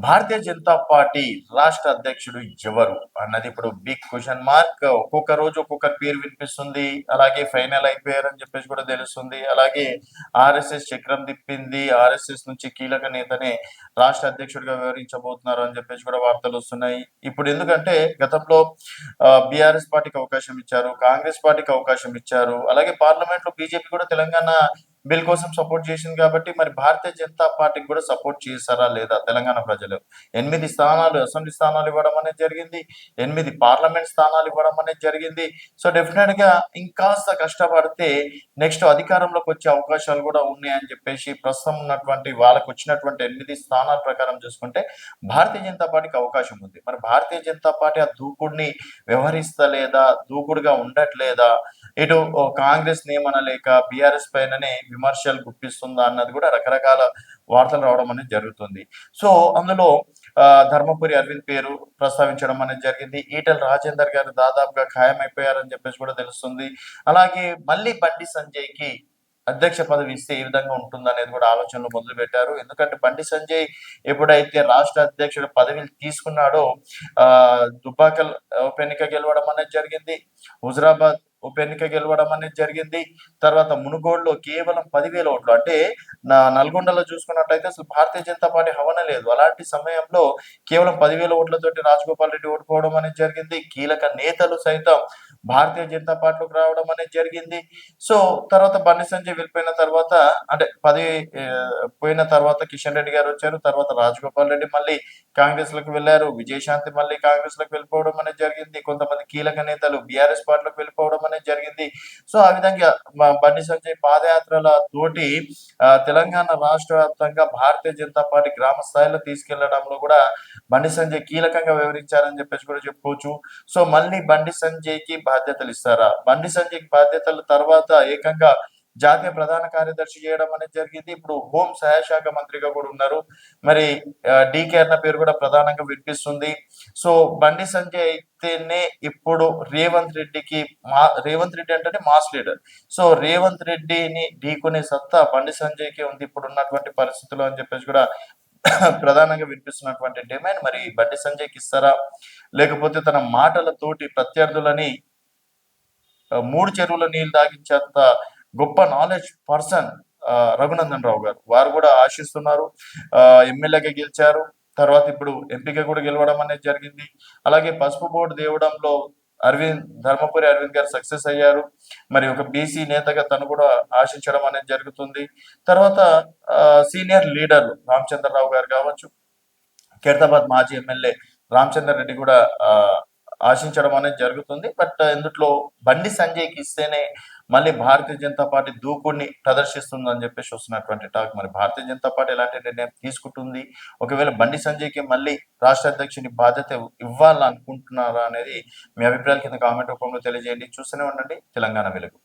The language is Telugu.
భారతీయ జనతా పార్టీ రాష్ట్ర అధ్యక్షుడు ఎవరు అన్నది ఇప్పుడు బిగ్ క్వశ్చన్ మార్క్. ఒక్కొక్క రోజు ఒక్కొక్కరి పేరు వినిపిస్తుంది. అలాగే ఫైనల్ అయిపోయారని చెప్పేసి కూడా తెలుస్తుంది. అలాగే ఆర్ఎస్ఎస్ చక్రం తిప్పింది. ఆర్ఎస్ఎస్ నుంచి కీలక నేతనే రాష్ట్ర అధ్యక్షుడిగా వ్యవహరించబోతున్నారు అని చెప్పేసి కూడా వార్తలు వస్తున్నాయి. ఇప్పుడు ఎందుకంటే గతంలో బీఆర్ఎస్ పార్టీకి అవకాశం ఇచ్చారు, కాంగ్రెస్ పార్టీకి అవకాశం ఇచ్చారు, అలాగే పార్లమెంట్ లో బీజేపీ కూడా తెలంగాణ బిల్ కోసం సపోర్ట్ చేసింది కాబట్టి మరి భారతీయ జనతా పార్టీకి కూడా సపోర్ట్ చేశారా లేదా తెలంగాణ ప్రజలు? 8 స్థానాలు అసెంబ్లీ స్థానాలు ఇవ్వడం అనేది జరిగింది. 8 పార్లమెంట్ స్థానాలు ఇవ్వడం అనేది జరిగింది. సో డెఫినెట్ గా ఇంకాస్త కష్టపడితే నెక్స్ట్ అధికారంలోకి వచ్చే అవకాశాలు కూడా ఉన్నాయని చెప్పేసి ప్రస్తుతం ఉన్నటువంటి వాళ్ళకు వచ్చినటువంటి 8 స్థానాల ప్రకారం చూసుకుంటే భారతీయ జనతా పార్టీకి అవకాశం ఉంది. మరి భారతీయ జనతా పార్టీ ఆ దూకుడిని వ్యవహరిస్తలేదా, దూకుడుగా ఉండట్లేదా, ఇటు కాంగ్రెస్ నియమనలేక బీఆర్ఎస్ పైననే విమర్శలు గుప్పిస్తుందా అన్నది కూడా రకరకాల వార్తలు రావడం అనేది జరుగుతుంది. సో అందులో ధర్మపురి అరవింద్ పేరు ప్రస్తావించడం అనేది జరిగింది. ఈటెల రాజేందర్ గారు దాదాపుగా ఖాయమైపోయారని చెప్పేసి కూడా తెలుస్తుంది. అలాగే మళ్ళీ బండి సంజయ్‌కి అధ్యక్ష పదవి ఇస్తే ఏ విధంగా ఉంటుందనేది కూడా ఆలోచనలు మొదలుపెట్టారు. ఎందుకంటే బండి సంజయ్ ఎప్పుడైతే రాష్ట్ర అధ్యక్షుడి పదవిని తీసుకున్నాడో దుబ్బాకల్ ఉప ఎన్నిక గెలవడం అనేది జరిగింది. హుజరాబాద్ ఉప ఎన్నిక గెలవడం అనేది జరిగింది. తర్వాత మునుగోడులో కేవలం 10,000 ఓట్లు. అంటే నల్గొండలో చూసుకున్నట్టయితే అసలు భారతీయ జనతా పార్టీ హవనే లేదు. అలాంటి సమయంలో కేవలం 10,000 ఓట్లతోటి రాజగోపాల్ రెడ్డి ఓడిపోవడం అనేది జరిగింది. కీలక నేతలు సైతం భారతీయ జనతా పార్టీలోకి రావడం అనేది జరిగింది. సో తర్వాత బండి సంజయ్ వెళ్ళిపోయిన తర్వాత అంటే పోయిన తర్వాత కిషన్ రెడ్డి గారు వచ్చారు. తర్వాత రాజగోపాల్ రెడ్డి మళ్ళీ కాంగ్రెస్ లోకి వెళ్లారు. విజయశాంతి మళ్ళీ కాంగ్రెస్ లోకి వెళ్ళిపోవడం అనేది జరిగింది. కొంతమంది కీలక నేతలు బీఆర్ఎస్ పార్టీలోకి వెళ్ళిపోవడం అనేది జరిగింది. సో ఆ విధంగా బండి సంజయ్ పాదయాత్రల తోటి తెలంగాణ రాష్ట్ర వ్యాప్తంగా భారతీయ జనతా పార్టీ గ్రామ స్థాయిలో తీసుకెళ్లడంలో కూడా బండి సంజయ్ కీలకంగా వివరించారని చెప్పేసి కూడా చెప్పుకోవచ్చు. సో మళ్ళీ బండి సంజయ్‌కి బాధ్యతలు ఇస్తారా? బండి సంజయ్‌కి బాధ్యతల తర్వాత ఏకంగా జాతీయ ప్రధాన కార్యదర్శి చేయడం అనేది జరిగింది. ఇప్పుడు హోం సహాయ శాఖ మంత్రిగా కూడా ఉన్నారు. మరి డీకే అన్న పేరు కూడా ప్రధానంగా వినిపిస్తుంది. సో బండి సంజయ్ అయితేనే ఇప్పుడు రేవంత్ రెడ్డి అంటేనే మాస్ లీడర్. సో రేవంత్ రెడ్డిని ఢీకొనే సత్తా బండి సంజయ్‌కే ఉంది ఇప్పుడు ఉన్నటువంటి పరిస్థితుల్లో అని చెప్పేసి కూడా ప్రధానంగా వినిపిస్తున్నటువంటి డిమాండ్. మరి బండి సంజయ్‌కి ఇస్తారా? లేకపోతే తన మాటలతోటి ప్రత్యర్థులని 3 చెరువుల నీళ్లు తాగించేంత గొప్ప నాలెడ్జ్ పర్సన్ రఘునందన్ రావు గారు. వారు కూడా ఆశిస్తున్నారు. ఎమ్మెల్యేగా గెలిచారు. తర్వాత ఇప్పుడు ఎంపీగా కూడా గెలవడం అనేది జరిగింది. అలాగే పసుపు బోర్డు తేవడంలో ధర్మపురి అరవింద్ గారు సక్సెస్ అయ్యారు. మరి ఒక బీసీ నేతగా తను కూడా ఆశించడం అనేది జరుగుతుంది. తర్వాత సీనియర్ లీడర్లు రామచంద్రరావు గారు కావచ్చు, ఖైరతాబాద్ మాజీ ఎమ్మెల్యే రామచందర్ రెడ్డి కూడా ఆశించడం అనేది జరుగుతుంది. బట్ ఇందుట్లో బండి సంజయ్‌కి ఇస్తేనే మళ్ళీ భారతీయ జనతా పార్టీ దూకుడిని ప్రదర్శిస్తుందని చెప్పేసి వస్తున్నటువంటి టాక్. మరి భారతీయ జనతా పార్టీ ఎలాంటి నిర్ణయం తీసుకుంటుంది? ఒకవేళ బండి సంజయ్‌కి మళ్ళీ రాష్ట్ర అధ్యక్షుని బాధ్యత ఇవ్వాలనుకుంటున్నారా అనేది మీ అభిప్రాయాలు కింద కామెంట్ రూపంలో తెలియజేయండి. చూస్తూనే ఉండండి తెలంగాణ వెలుగు.